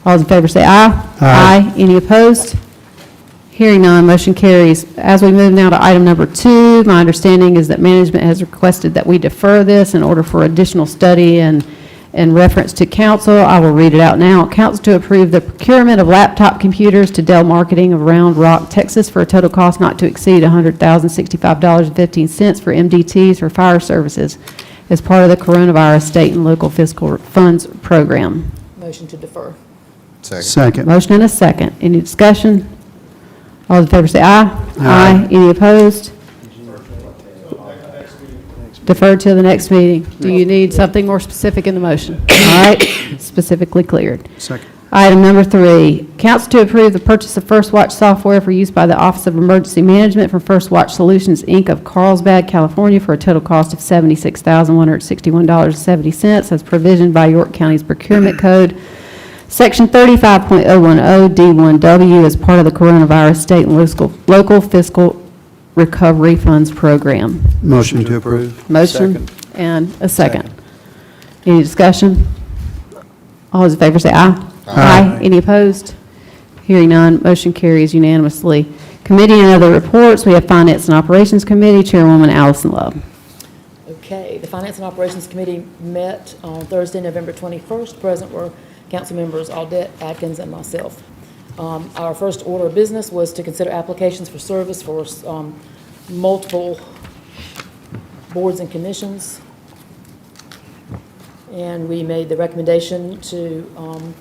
All those in favor say aye. Aye. Any opposed? Hearing none, motion carries. As we move now to item number 2, my understanding is that management has requested that we defer this in order for additional study and reference to council. I will read it out now. Council to approve the procurement of laptop computers to Dell Marketing of Round Rock, Texas for a total cost not to exceed $100,065.15 for MDTs for fire services as part of the Coronavirus State and Local Fiscal Funds Program. Motion to defer. Second. Motion and a second. Any discussion? All in favor say aye. Aye. Any opposed? Deferred till the next meeting. Do you need something more specific in the motion? All right, specifically cleared. Second. Item number 3, council to approve the purchase of First Watch software for use by the Office of Emergency Management from First Watch Solutions, Inc. of Carlsbad, California for a total cost of $76,161.70 as provisioned by York County's Procurement Code, Section 35.010 D1W as part of the Coronavirus State and Local Fiscal Recovery Funds Program. Motion to approve. Motion and a second. Any discussion? All those in favor say aye. Aye. Any opposed? Hearing none, motion carries unanimously. Committee and other reports, we have Finance and Operations Committee, Chairwoman Allison Love. Okay, the Finance and Operations Committee met on Thursday, November 21st. Present were council members Audette, Atkins, and myself. Our first order of business was to consider applications for service for multiple boards and commissions. And we made the recommendation to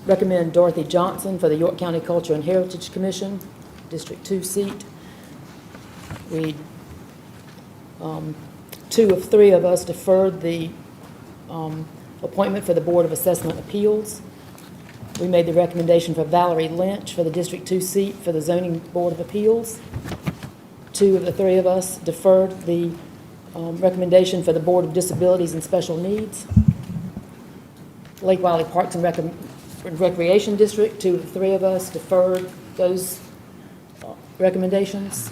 recommend Dorothy Johnson for the York County Culture and Heritage Commission, District 2 seat. We, 2 of 3 of us deferred the appointment for the Board of Assessment Appeals. We made the recommendation for Valerie Lynch for the District 2 seat for the Zoning Board of Appeals. 2 of the 3 of us deferred the recommendation for the Board of Disabilities and Special Needs. Lake Wiley Parks and Recreation District, 2 of the 3 of us deferred those recommendations.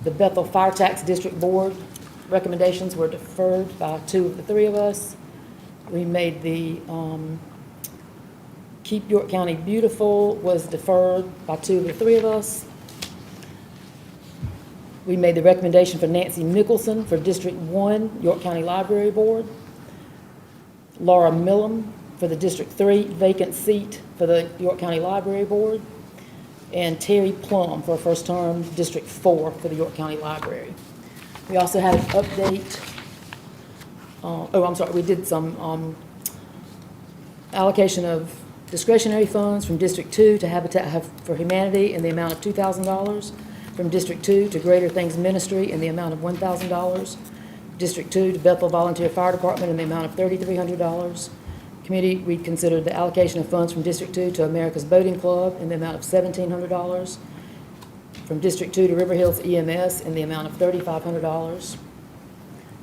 The Bethel Fire Tax District Board recommendations were deferred by 2 of the 3 of us. We made the Keep York County Beautiful was deferred by 2 of the 3 of us. We made the recommendation for Nancy Mickelson for District 1, York County Library Board. Laura Millam for the District 3 vacant seat for the York County Library Board. And Terry Plum for a first term, District 4 for the York County Library. We also had an update. We did some allocation of discretionary funds from District 2 to Habitat for Humanity in the amount of $2,000, from District 2 to Greater Things Ministry in the amount of $1,000, District 2 to Bethel Volunteer Fire Department in the amount of $3,300. Committee, we considered the allocation of funds from District 2 to America's Boating Club in the amount of $1,700, from District 2 to River Hills EMS in the amount of $3,500,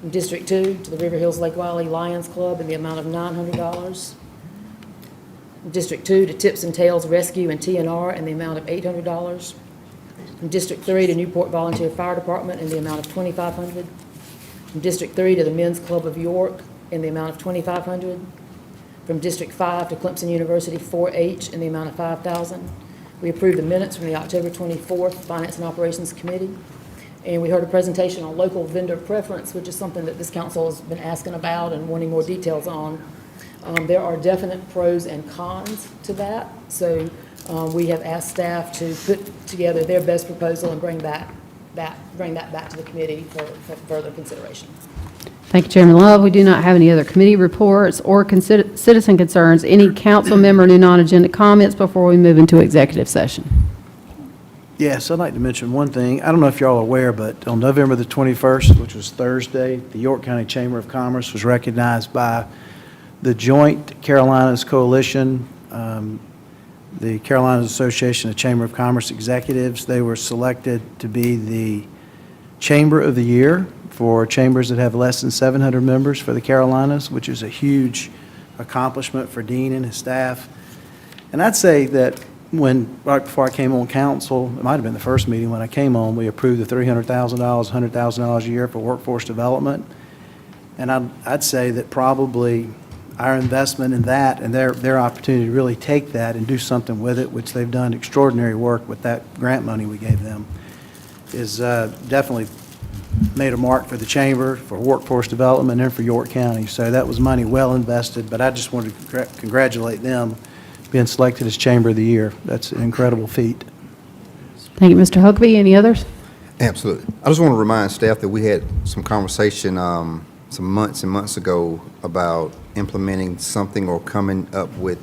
from District 2 to the River Hills Lake Wiley Lions Club in the amount of $900, from District 2 to Tips and Tails Rescue and TNR in the amount of $800, from District 3 to Newport Volunteer Fire Department in the amount of $2,500, from District 3 to the Men's Club of York in the amount of $2,500, from District 5 to Clemson University 4-H in the amount of $5,000. We approved the minutes from the October 24th Finance and Operations Committee. And we heard a presentation on local vendor preference, which is something that this council has been asking about and wanting more details on. There are definite pros and cons to that. So we have asked staff to put together their best proposal and bring that back to the committee for further consideration. Thank you, Chairman Love. We do not have any other committee reports or citizen concerns. Any council member new non-agenda comments before we move into executive session? Yes, I'd like to mention one thing. I don't know if you're all aware, but on November the 21st, which was Thursday, the York County Chamber of Commerce was recognized by the Joint Carolinas Coalition, the Carolinas Association of Chamber of Commerce Executives. They were selected to be the Chamber of the Year for chambers that have less than 700 members for the Carolinas, which is a huge accomplishment for Dean and his staff. And I'd say that right before I came on council, it might have been the first meeting when I came on, we approved the $300,000, $100,000 a year for workforce development. And I'd say that probably our investment in that and their opportunity to really take that and do something with it, which they've done extraordinary work with that grant money we gave them, is definitely made a mark for the chamber, for workforce development, and for York County. So that was money well invested, but I just wanted to congratulate them being selected as Chamber of the Year. That's an incredible feat. Thank you, Mr. Huckabee. Any others? Absolutely. I just want to remind staff that we had some conversation some months and months ago about implementing something or coming up with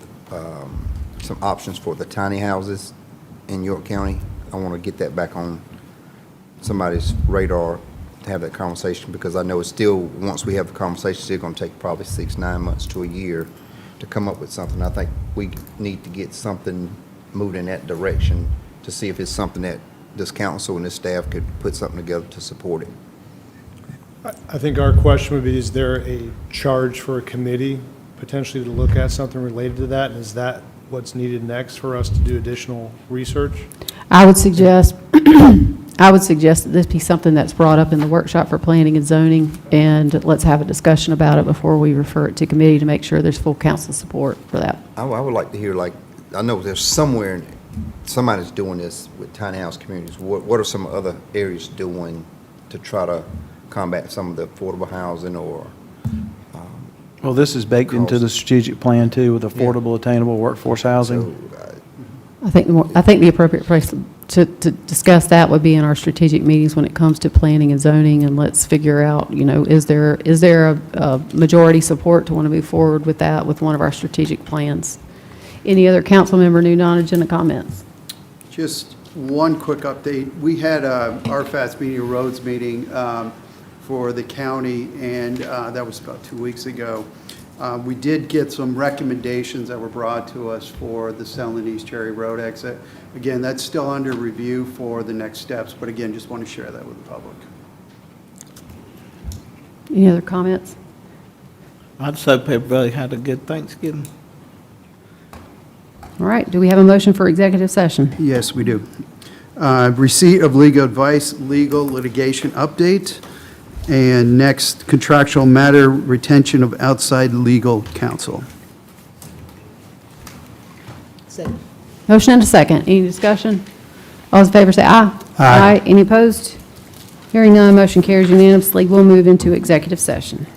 some options for the tiny houses in York County. I want to get that back on somebody's radar to have that conversation, because I know it's still, once we have the conversation, it's still going to take probably 6-9 months to a year to come up with something. I think we need to get something moved in that direction to see if it's something that this council and this staff could put something together to support it. I think our question would be, is there a charge for a committee potentially to look at something related to that? And is that what's needed next for us to do additional research? I would suggest I would suggest that this be something that's brought up in the workshop for planning and zoning, and let's have a discussion about it before we refer it to committee to make sure there's full council support for that. I would like to hear, like, I know there's somewhere, somebody's doing this with tiny house communities. What are some other areas doing to try to combat some of the affordable housing or? Well, this is baked into the strategic plan too, with affordable, attainable workforce housing. So, I think the appropriate place to discuss that would be in our strategic meetings when it comes to planning and zoning, and let's figure out, is there a majority support to want to move forward with that with one of our strategic plans? Any other council member new non-agenda comments? Just one quick update. We had a RFAS meeting, a roads meeting for the county, and that was about 2 weeks ago. We did get some recommendations that were brought to us for the Selland East Cherry Road exit. Again, that's still under review for the next steps, but again, just want to share that with the public. Any other comments? I just hope everybody had a good Thanksgiving. All right, do we have a motion for executive session? Yes, we do. Receipt of legal advice, legal litigation update, and next, contractual matter, retention of outside legal counsel. Second. Motion and a second. Any discussion? All those in favor say aye. Aye. Any opposed? Hearing none, motion carries unanimously. We'll move into executive session.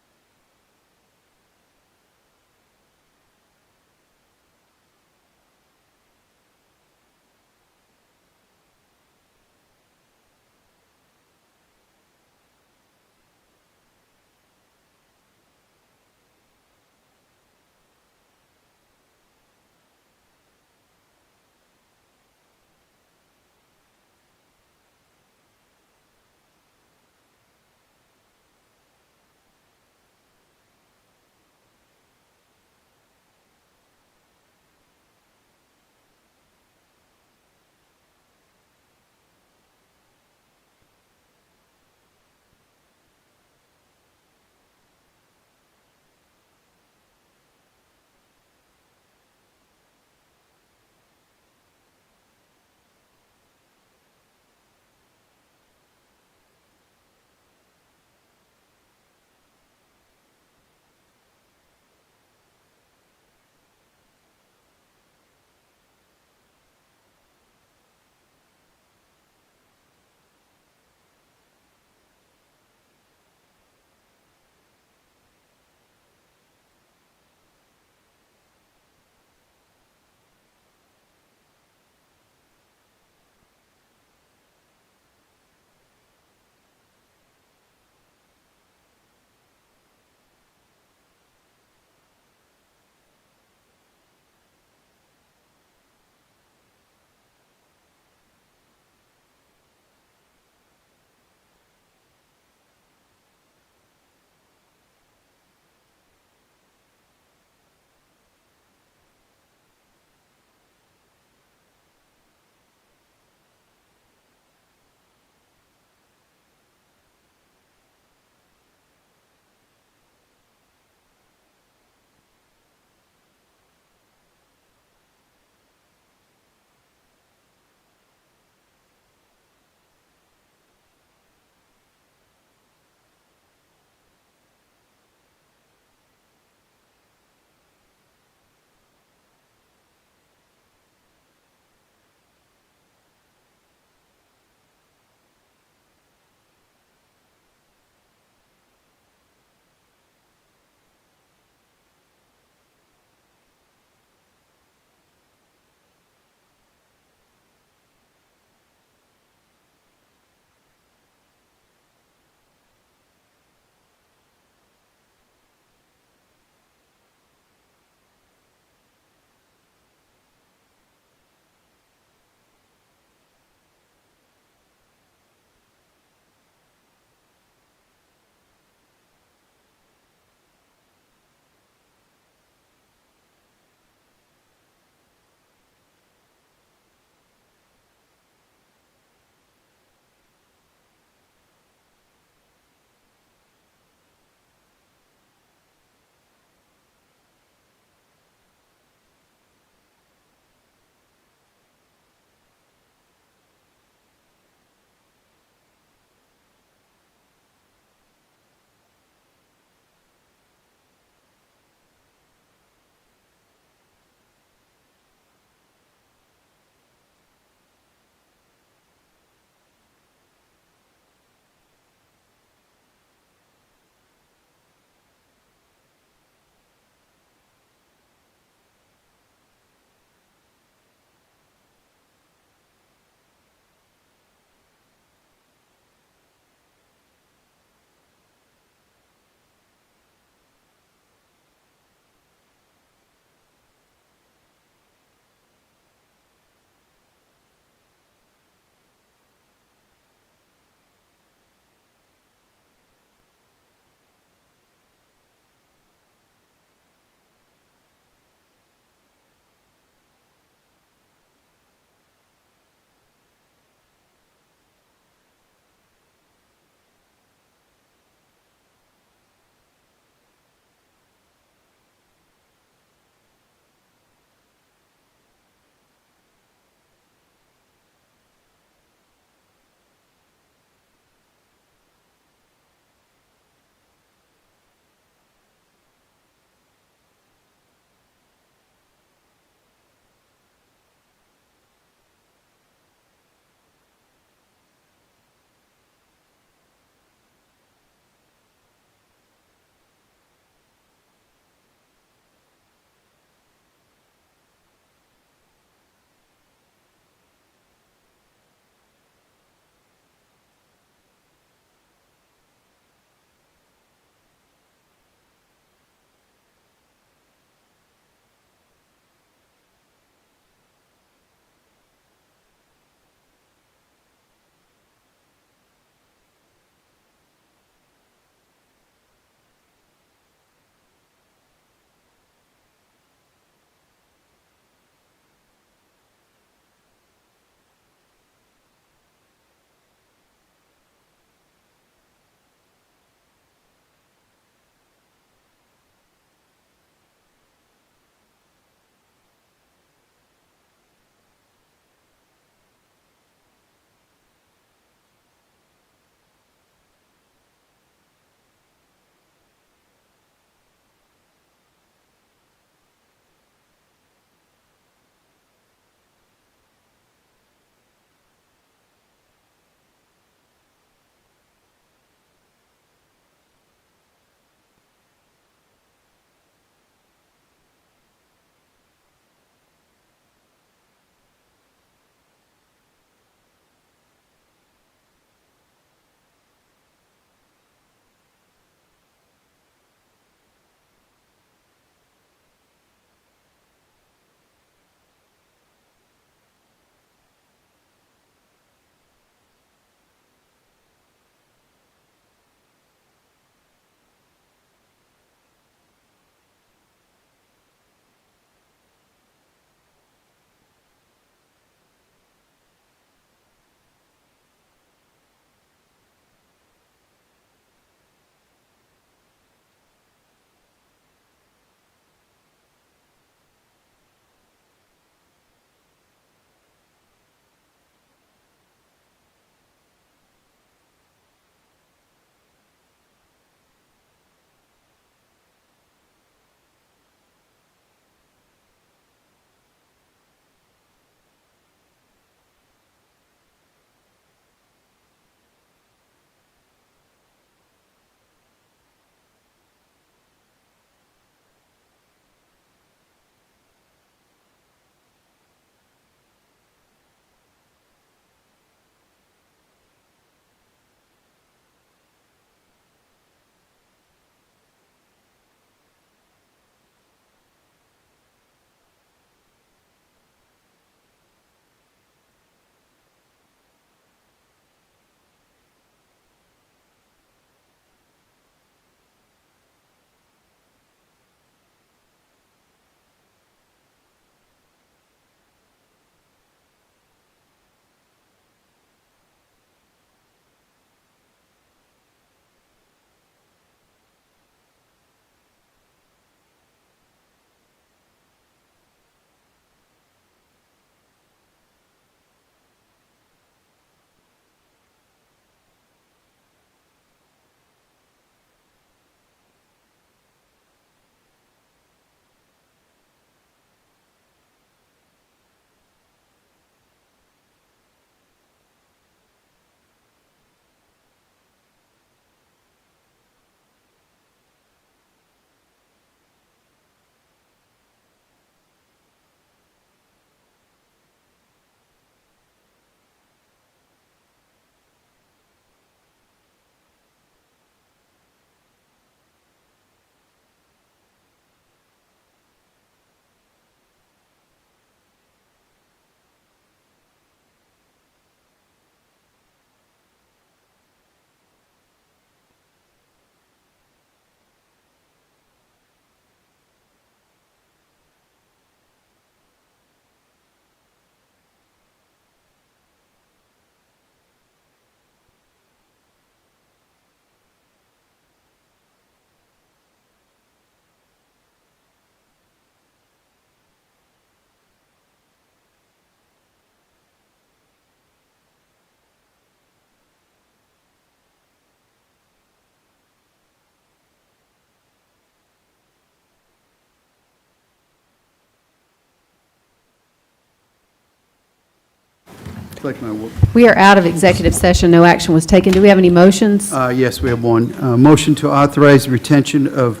Click my whoop. We are out of executive session. No action was taken. Do we have any motions? Yes, we have one. Motion to authorize retention of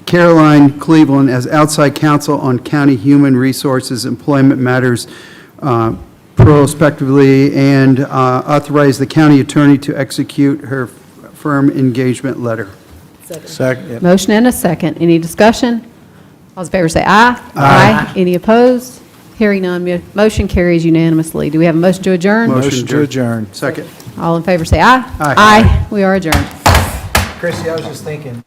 Caroline Cleveland as outside counsel on county human resources employment matters prospectively, and authorize the county attorney to execute her firm engagement letter. Second. Yep. Motion and a second. Any discussion? All those in favor say aye. Aye. Any opposed? Hearing none, motion carries unanimously. Do we have a motion to adjourn? Motion to adjourn. Second. All in favor say aye. Aye. Aye. We are adjourned. Chrissy, I was just thinking,